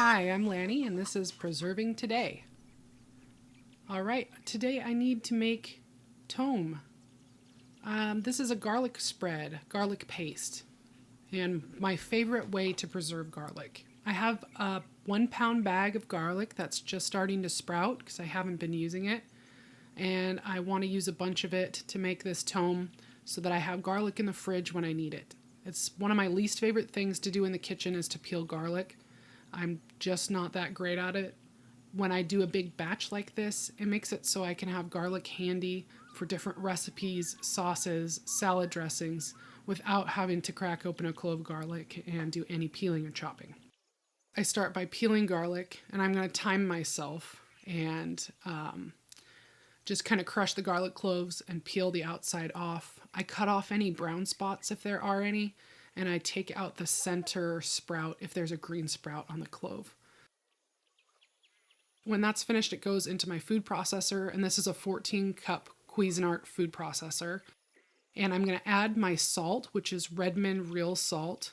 Hi, I'm Lanny, and this is Preserving Today. All right, today I need to make Toum. This is a garlic spread, garlic paste, and my favorite way to preserve garlic. I have a 1 pound bag of garlic that's just starting to sprout because I haven't been using it, and I want to use a bunch of it to make this Toum so that I have garlic in the fridge when I need it. It's one of my least favorite things to do in the kitchen is to peel garlic. I'm just not that great at it. When I do a big batch like this, it makes it so I can have garlic handy for different recipes, sauces, salad dressings, without having to crack open a clove of garlic and do any peeling or chopping. I start by peeling garlic, and I'm going to time myself and just kind of crush the garlic cloves and peel the outside off. I cut off any brown spots if there are any, and I take out the center sprout if there's a green sprout on the clove. When that's finished, it goes into my food processor, and this is a 14-cup Cuisinart food processor. And I'm going to add my salt, which is Redmond real salt,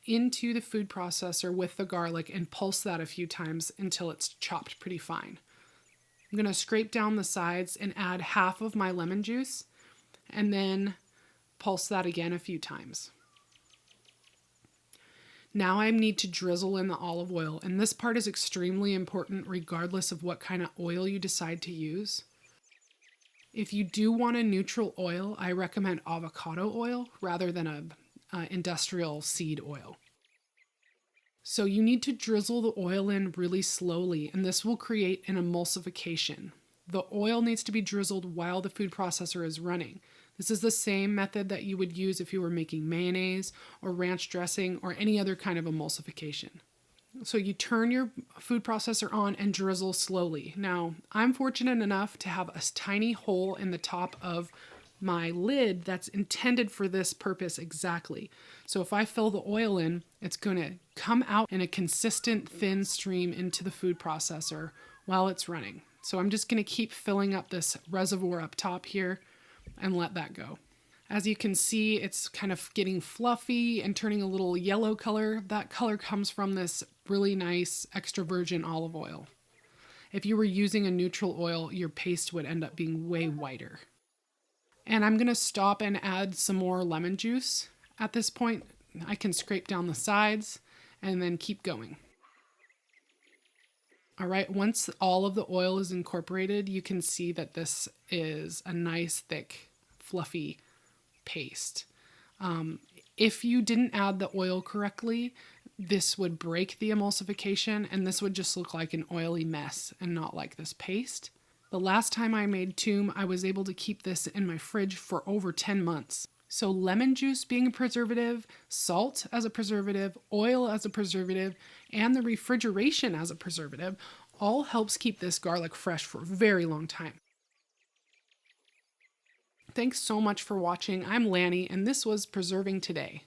into the food processor with the garlic and pulse that a few times until it's chopped pretty fine. I'm going to scrape down the sides and add half of my lemon juice and then pulse that again a few times. Now I need to drizzle in the olive oil, and this part is extremely important regardless of what kind of oil you decide to use. If you do want a neutral oil, I recommend avocado oil rather than a industrial seed oil. So you need to drizzle the oil in really slowly, and this will create an emulsification. The oil needs to be drizzled while the food processor is running. This is the same method that you would use if you were making mayonnaise or ranch dressing or any other kind of emulsification. So you turn your food processor on and drizzle slowly. Now, I'm fortunate enough to have a tiny hole in the top of my lid that's intended for this purpose exactly. So if I fill the oil in, it's going to come out in a consistent thin stream into the food processor while it's running. So I'm just going to keep filling up this reservoir up top here and let that go. As you can see, it's kind of getting fluffy and turning a little yellow color. That color comes from this really nice extra virgin olive oil. If you were using a neutral oil, your paste would end up being way whiter. And I'm going to stop and add some more lemon juice. At this point, I can scrape down the sides and then keep going. All right, once all of the oil is incorporated, you can see that this is a nice, thick, fluffy paste. If you didn't add the oil correctly, this would break the emulsification, and this would just look like an oily mess and not like this paste. The last time I made Toum, I was able to keep this in my fridge for over 10 months. So lemon juice being a preservative, salt as a preservative, oil as a preservative, and the refrigeration as a preservative all helps keep this garlic fresh for a very long time. Thanks so much for watching. I'm Lanny, and this was Preserving Today.